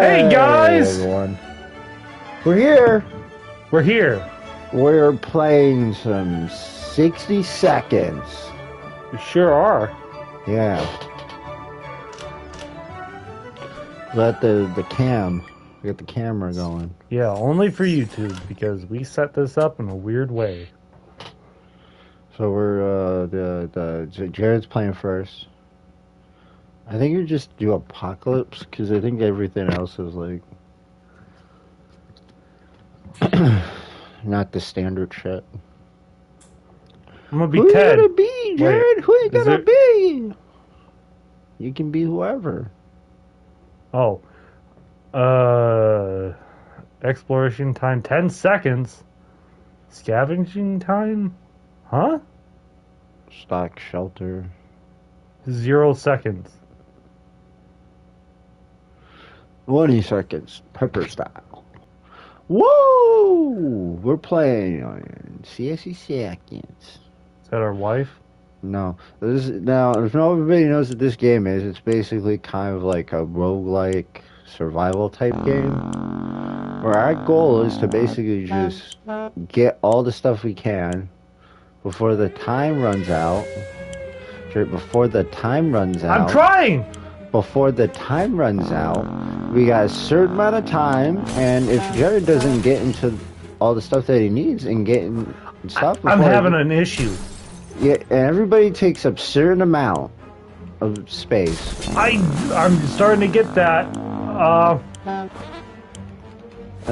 Hey guys! Everyone. We're here. We're here. We're playing some 60 seconds. We sure are. Yeah. Let the cam. We got the camera going. Yeah, only for YouTube because we set this up in a weird way. So we're Jared's playing first. I think you just do Apocalypse because I think everything else is like not the standard shit. I'm gonna be Who Ted. you gonna be, Jared? Wait, Who you gonna it... be? You can be whoever. Oh. Exploration time 10 seconds. Scavenging time? Huh? Stock shelter. 0 seconds. 20 seconds. Pepper style. Woo! We're playing on 60 seconds. Is that our wife? No. Now, if nobody knows what this game is, it's basically kind of like a roguelike survival type game. Where our goal is to basically just get all the stuff we can before the time runs out. Before the time runs out. I'm trying! Before the time runs out, we got a certain amount of time, and if Jared doesn't get into all the stuff that he needs and get in stuff, I'm having an issue. Yeah, and everybody takes a certain amount of space. I'm starting to get that.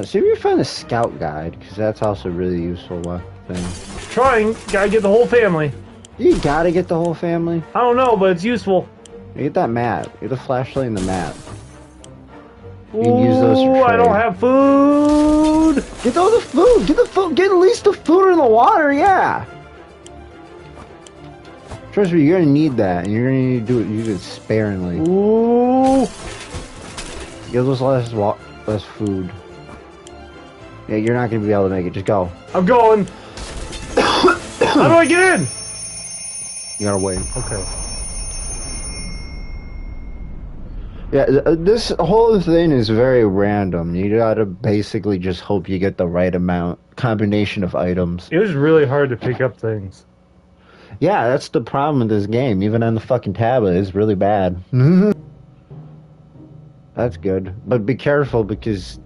See if you find a scout guide, because that's also a really useful thing. Trying, gotta get the whole family. You gotta get the whole family? I don't know, but it's useful. You get that map. Get the flashlight and the map. You can use those for trade. I don't have food! Get all the food! Get the food! Get at least the food in the water, yeah! Trust me, you're gonna need that, and you're gonna need to use it sparingly. Ooh! Give us less food. Yeah, you're not gonna be able to make it. Just go. I'm going! How do I get in? You gotta wait. Okay. Yeah, this whole thing is very random. You gotta basically just hope you get the right combination of items. It was really hard to pick up things. Yeah, that's the problem with this game. Even on the fucking tablet, it's really bad. That's good. But be careful, because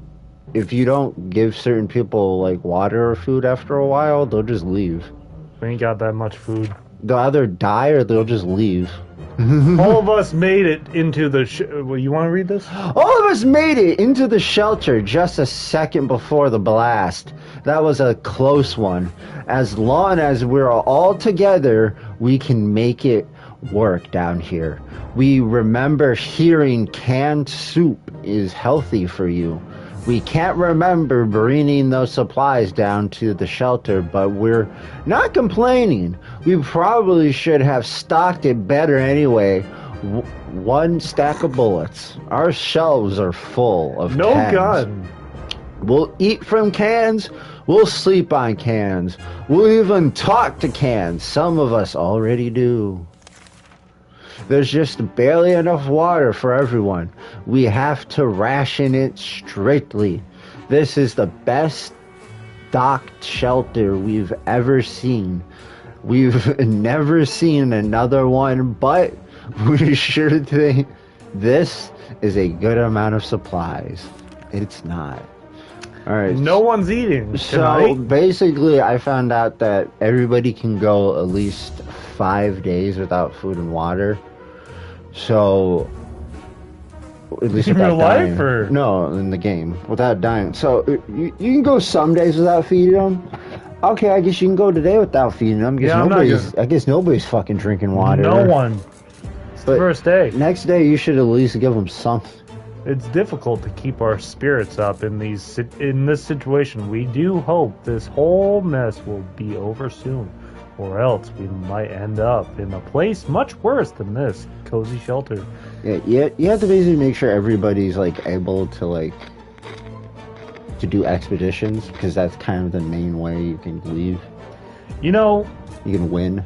if you don't give certain people, like, water or food after a while, they'll just leave. We ain't got that much food. They'll either die or they'll just leave. All of us made it into the... Well, you want to read this? All of us made it into the shelter just a second before the blast. That was a close one. As long as we're all together, we can make it work down here. We remember hearing canned soup is healthy for you. We can't remember bringing those supplies down to the shelter, but we're not complaining. We probably should have stocked it better anyway. One stack of bullets. Our shelves are full of no cans. gun. We'll eat from cans. We'll sleep on cans. We'll even talk to cans. Some of us already do. There's just barely enough water for everyone. We have to ration it straightly. This is the best docked shelter we've ever seen. We've never seen another one, but we sure think this is a good amount of supplies. It's not. Alright. No one's eating tonight. So basically, I found out that everybody can go at least 5 days without food and water. So, at least in without real dying. life, or no, in the game, without dying. So you can go some days without feeding them. Okay, I guess you can go today without feeding them. I guess nobody's fucking drinking water. No one. It's the first day. Next day, you should at least give them something. It's difficult to keep our spirits up in this situation. We do hope this whole mess will be over soon, or else we might end up in a place much worse than this cozy shelter. Yeah, you have to basically make sure everybody's like able to to do expeditions, because that's kind of the main way you can leave. You know, you can win.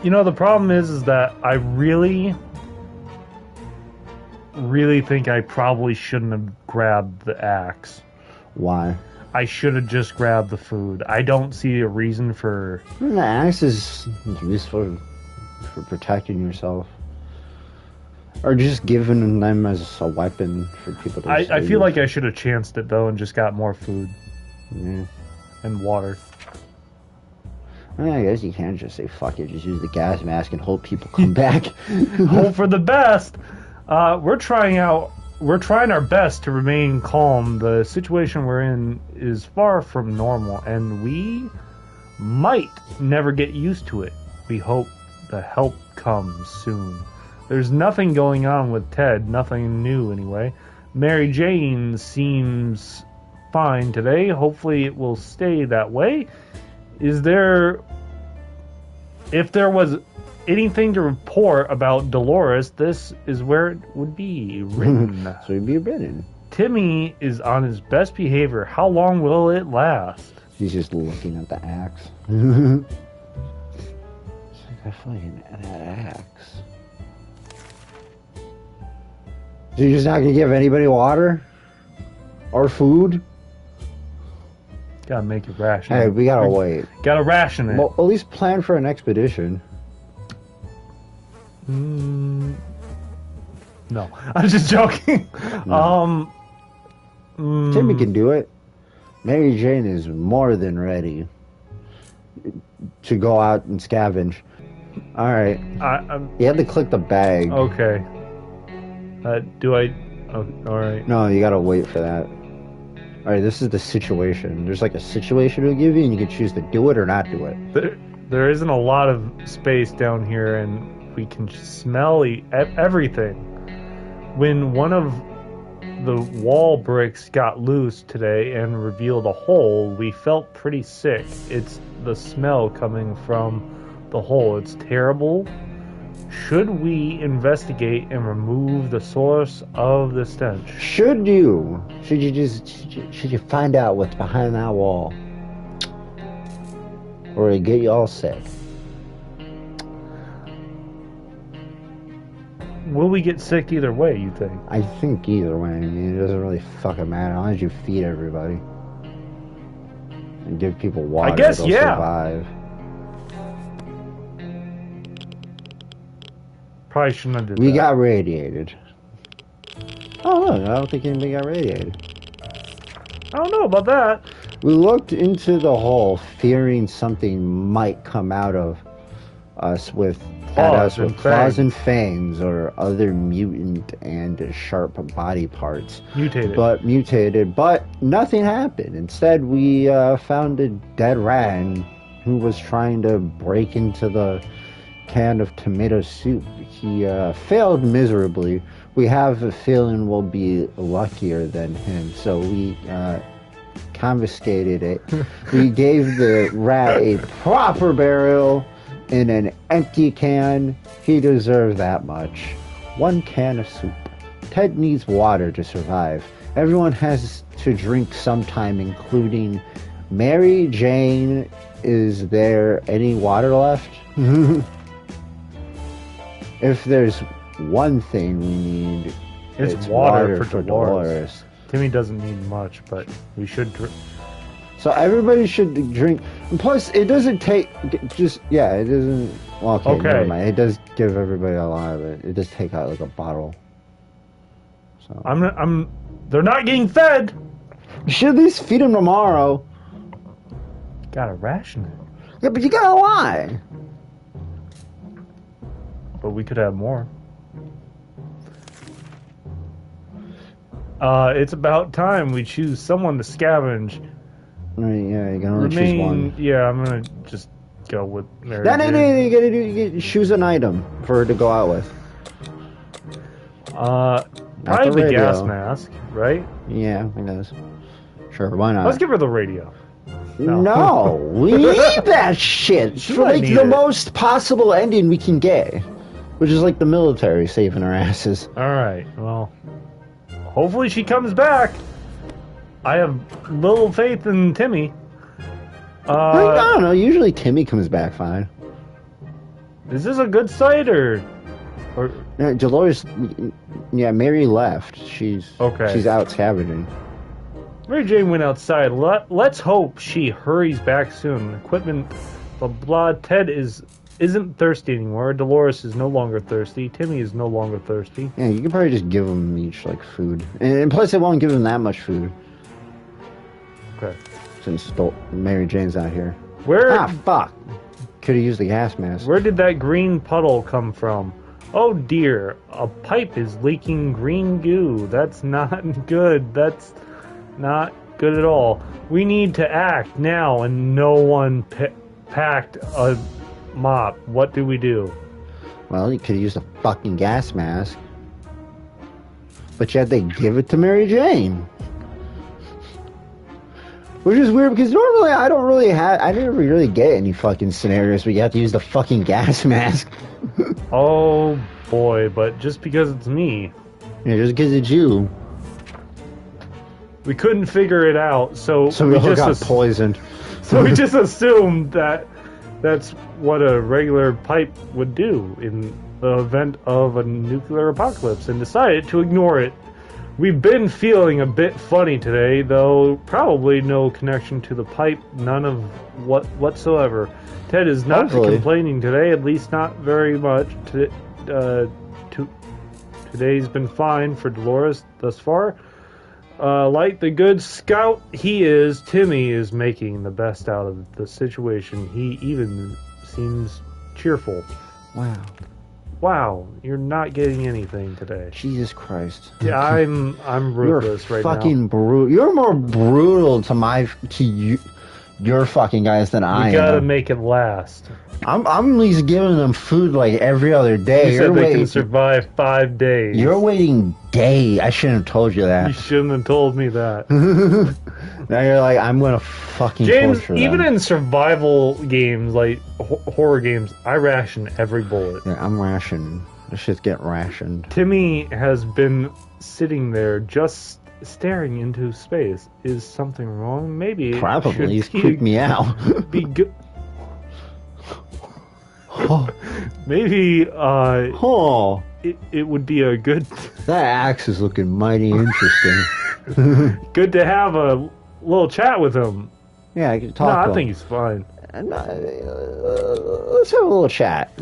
You know, the problem is that I really really think I probably shouldn't have grabbed the axe. Why? I should have just grabbed the food. I don't see a reason for... The axe is useful for protecting yourself. Or just giving them as a weapon for people to I feel like I should have chanced it, though, and just got more food. Yeah. And water. I guess you can just say, fuck it, just use the gas mask and hope people come back. Hope for the best! We're trying our best to remain calm. The situation we're in is far from normal, and we might never get used to it. We hope the help comes soon. There's nothing going on with Ted, nothing new anyway. Mary Jane seems fine today. Hopefully it will stay that way. If there was anything to report about Dolores, this is where it would be written. So it'd be written. Timmy is on his best behavior. How long will it last? He's just looking at the axe. It's like, I fucking that axe. So you're just not gonna give anybody water? Or food? Gotta make it ration. Hey, we gotta wait. Gotta ration it. Well, at least plan for an expedition. No, I'm just joking. No. Timmy can do it. Mary Jane is more than ready to go out and scavenge. All right. You have to click the bag. Okay. Do I? Oh, all right. No, you gotta wait for that. All right, this is the situation. There's like a situation it'll give you, and you can choose to do it or not do it. There isn't a lot of space down here, and we can smell everything. When one of the wall bricks got loose today and revealed a hole, we felt pretty sick. It's the smell coming from the hole. It's terrible. Should we investigate and remove the source of the stench? Should you find out what's behind that wall? Or it'll get you all sick. Will we get sick either way, you think? I think either way. I mean, it doesn't really fucking matter as long as you feed everybody. And give people water. I guess, they'll yeah. survive. Probably shouldn't have did We that. got radiated. Oh, look, I don't think anybody got radiated. I don't know about that. We looked into the hole, fearing something might come out of us with claws and fangs or other mutant and sharp body parts. Mutated, but nothing happened. Instead, we found a dead rat who was trying to break into the can of tomato soup. He failed miserably. We have a feeling we'll be luckier than him, so we confiscated it. We gave the rat a proper burial in an empty can. He deserved that much. 1 can of soup. Ted needs water to survive. Everyone has to drink sometime, including Mary Jane. Is there any water left? If there's one thing we need, it's water for Dolores. Timmy doesn't need much, but we should drink. So everybody should drink. And plus, it doesn't take it doesn't. Well, okay, never mind. It does give everybody a lot of it. It does take out like a bottle. So they're not getting fed. You should at least feed them tomorrow. Gotta ration it. Yeah, but you gotta lie. But we could have more. It's about time we choose someone to scavenge. Yeah, you gotta choose one. Yeah, I'm gonna just go with Mary. No, you gotta choose an item for her to go out with. Probably the gas mask, right? Yeah, I guess. Sure, why not? Let's give her the radio. No, we need that shit for like the most possible ending we can get. Which is like the military saving our asses. Alright, well, hopefully she comes back. I have little faith in Timmy. I don't know, usually Timmy comes back fine. Is this a good site, or...? Or No, Dolores, yeah, Mary left. She's out scavenging. Mary Jane went outside. Let's hope she hurries back soon. Equipment, blah blah. Ted isn't thirsty anymore. Dolores is no longer thirsty. Timmy is no longer thirsty. Yeah, you can probably just give them each like food, and plus it won't give them that much food. Okay. Since Mary Jane's not here. Where? Fuck. Could have used the gas mask. Where did that green puddle come from? Oh dear, a pipe is leaking green goo. That's not good. That's not good at all. We need to act now, and no one packed a mop. What do we do? Well, you could have used a fucking gas mask. But yet they give it to Mary Jane. Which is weird because normally I never really get any fucking scenarios where you have to use the fucking gas mask. Oh boy, but just because it's me. Yeah, just because it's you. We couldn't figure it out, so we all got poisoned. So we just assumed that that's what a regular pipe would do in the event of a nuclear apocalypse and decided to ignore it. We've been feeling a bit funny today, though probably no connection to the pipe, none of whatsoever. Ted is not complaining today, at least not very much. Today's been fine for Dolores thus far. Like the good scout he is, Timmy is making the best out of the situation. He even seems cheerful. Wow, you're not getting anything today. Jesus Christ. Yeah, I'm ruthless right now. You're fucking brutal. You're more brutal to your fucking guys than I am. You gotta make it last. I'm at least giving them food like every other day. You said they can survive 5 days. You're waiting day. I shouldn't have told you that. You shouldn't have told me that. Now you're like, I'm gonna fucking James, torture even them. in survival games, like horror games, I ration every bullet. Yeah, I'm rationed. This shit's getting rationed. Timmy has been sitting there just staring into space. Is something wrong? Maybe probably. He's creeped me out. Be good. Maybe it would be a good. That axe is looking mighty interesting. Good to have a little chat with him. Yeah, I can talk to him. I think he's fine. Let's have a little chat.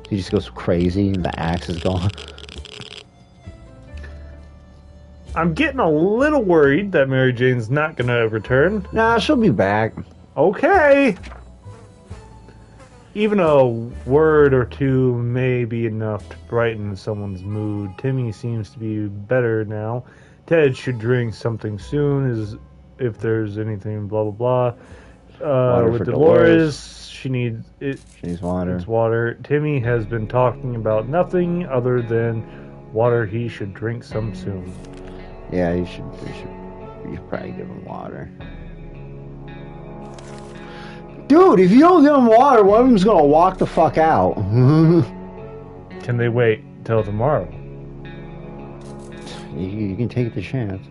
He just goes crazy and the axe is gone. I'm getting a little worried that Mary Jane's not gonna return. Nah, she'll be back. Okay. Even a word or two may be enough to brighten someone's mood. Timmy seems to be better now. Ted should drink something soon, as if there's anything, blah, blah, blah. With Dolores, she needs water. It's water. Timmy has been talking about nothing other than water. He should drink some soon. Yeah, you should probably give him water. Dude, if you don't give them water, one of them's gonna walk the fuck out. Can they wait till tomorrow? You can take the chance.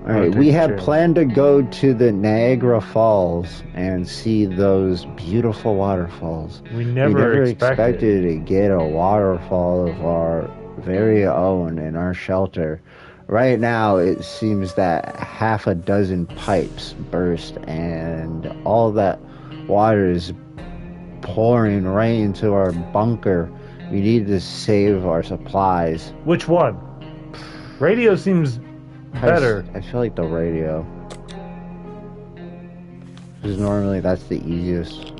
Alright, we had planned to go to the Niagara Falls and see those beautiful waterfalls. We never expected to get a waterfall of our very own in our shelter. Right now, it seems that half a dozen pipes burst and all that water is pouring right into our bunker. We need to save our supplies. Which one? Radio seems better. I feel like the radio. Because normally that's the easiest.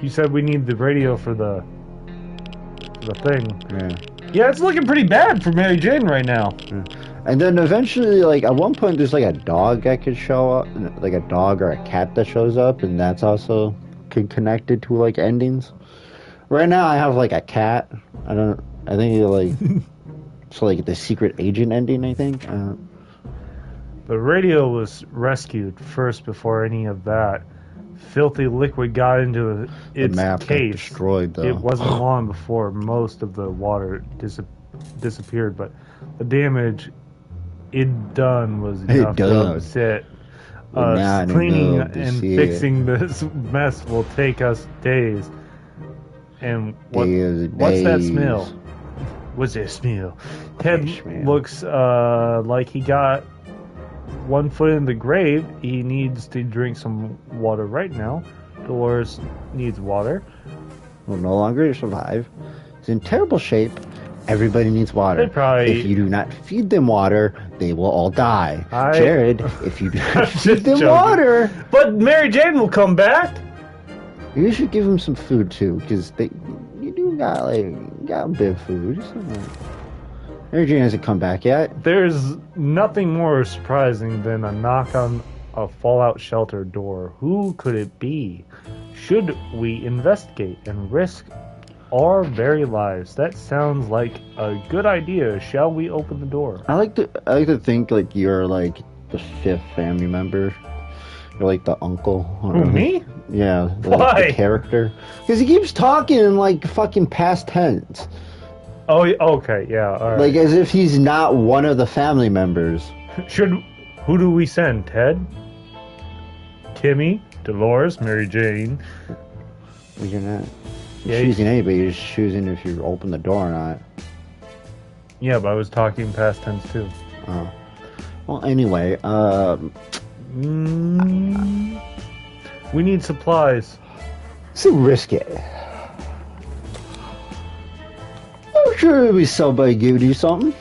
You said we need the radio for the thing. Yeah. Yeah, it's looking pretty bad for Mary Jane right now. Yeah. And then eventually, like, at one point, there's, like, a dog that could show up. Like, a dog or a cat that shows up. And that's also connected to, like, endings. Right now, I have, like, a cat. I think, like, it's, like, the secret agent ending, I think. The radio was rescued first before any of that. Filthy liquid got into its case. Destroyed, though. It wasn't long before most of the water disappeared, but the damage it done was enough to upset us. Cleaning and fixing this mess will take us days. And what's that days. smell? What's that smell? Ted Smell. looks like he got 1 foot in the grave. He needs to drink some water right now. Dolores needs water. Will no longer survive. It's in terrible shape. Everybody needs water. They probably- If you do not feed them water, they will all die. I- Jared, if you do I'm not just feed them joking. water, But Mary Jane will come back. you should give them some food too, because you do got a bit of food. Mary Jane hasn't come back yet. There's nothing more surprising than a knock on a Fallout shelter door. Who could it be? Should we investigate and risk our very lives? That sounds like a good idea. Shall we open the door? I like to think like you're like the 5th family member. You're like the uncle. Who, me? Yeah. Why? The character. Because he keeps talking in like fucking past tense. Oh, okay, yeah, all right. Like as if he's not one of the family members. Who do we send? Ted? Timmy? Dolores? Mary Jane? Well, you're not Yeah, choosing anybody. You're just choosing if you open the door or not. Yeah, but I was talking past tense too. Oh. Well, anyway, We need supplies. so risk it. I'm sure there'll be somebody giving you something.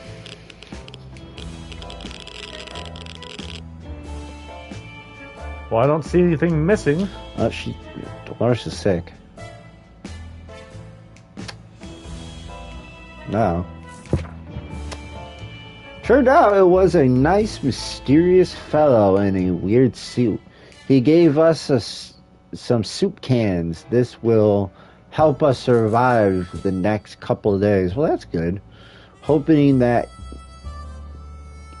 Well, I don't see anything missing. Dolores is sick. No. Turned out it was a nice, mysterious fellow in a weird suit. He gave us some soup cans. This will help us survive the next couple of days. Well, that's good. Opening that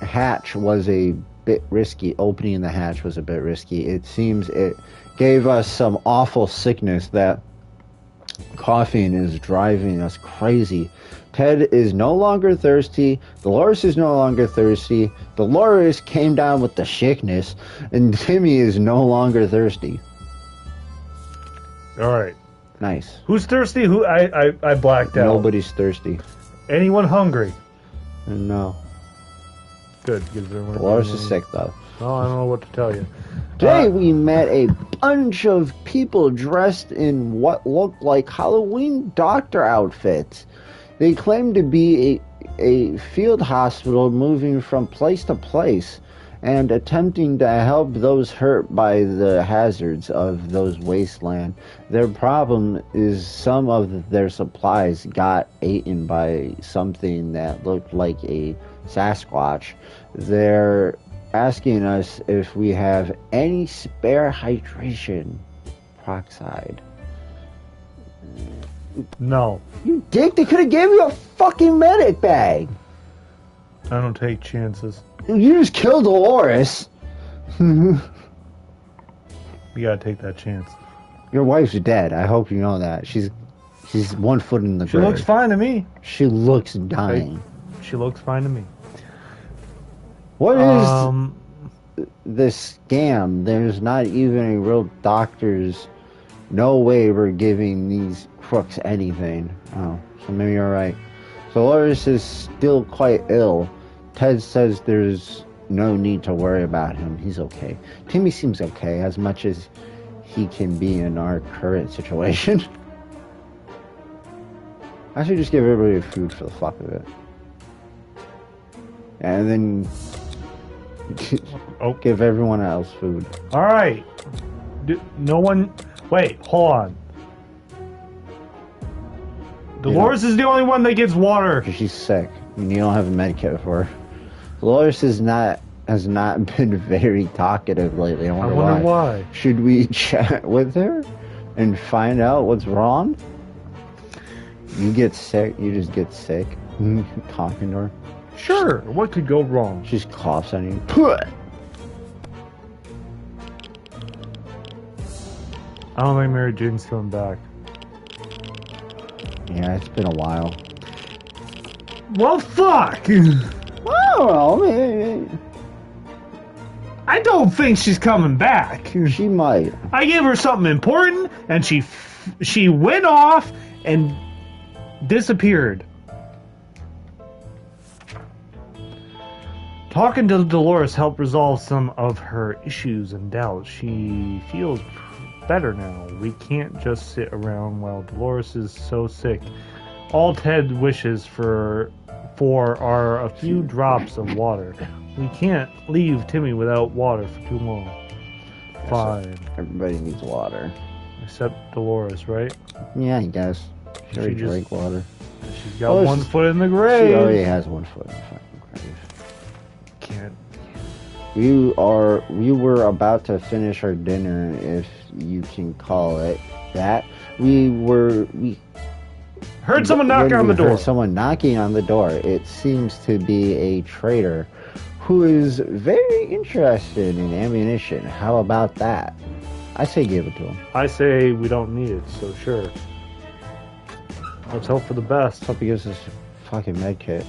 hatch was a bit risky. Opening the hatch was a bit risky. It seems it gave us some awful sickness that coughing is driving us crazy. Ted is no longer thirsty. Dolores is no longer thirsty. Dolores came down with the sickness, and Timmy is no longer thirsty. All right. Nice. Who's thirsty? Who? I blacked out. Nobody's thirsty. Anyone hungry? No. Good. Because Dolores is sick, though. Well, I don't know what to tell you. Today we met a bunch of people dressed in what looked like Halloween doctor outfits. They claimed to be a field hospital moving from place to place and attempting to help those hurt by the hazards of those wasteland. Their problem is some of their supplies got eaten by something that looked like a Sasquatch. They're asking us if we have any spare hydration peroxide. No, You dick, they could have gave you a fucking medic bag. I don't take chances. You just killed Dolores. You gotta take that chance. Your wife's dead. I hope you know that. She's 1 foot in the She grave. looks fine to me. She looks dying. She looks fine to me. What is this scam? There's not even a real doctor's. No way we're giving these crooks anything. Oh, so maybe you're right. Dolores is still quite ill. Ted says there's no need to worry about him. He's okay. Timmy seems okay, as much as he can be in our current situation. I should just give everybody food for the fuck of it. And then give everyone else food. All right. No one. Wait, hold on. Dolores is the only one that gets water. She's sick, and you don't have a med kit for her. Dolores has not been very talkative lately. I wonder why. Should we chat with her and find out what's wrong? You get sick. You just get sick. Talking to her. Sure. What could go wrong? She just coughs on you. I don't think Mary Jane's coming back. Yeah, it's been a while. Well, fuck. I don't know. Man. I don't think she's coming back. She might. I gave her something important, and she went off and disappeared. Talking to Dolores helped resolve some of her issues and doubts. She feels better now. We can't just sit around while Dolores is so sick. All Ted wishes for are a few drops of water. We can't leave Timmy without water for too long. Fine. Everybody needs water. Except Dolores, right? Yeah, I guess. She already just- drank water. She's got one foot in the grave. She already has 1 foot in the fucking grave. Can't. We were about to finish our dinner, if you can call it that. We Heard someone knocking on the door. Heard someone knocking on the door. It seems to be a trader who is very interested in ammunition. How about that? I say give it to him. I say we don't need it, so sure. Let's hope for the best. Hope he gives us a fucking med kit.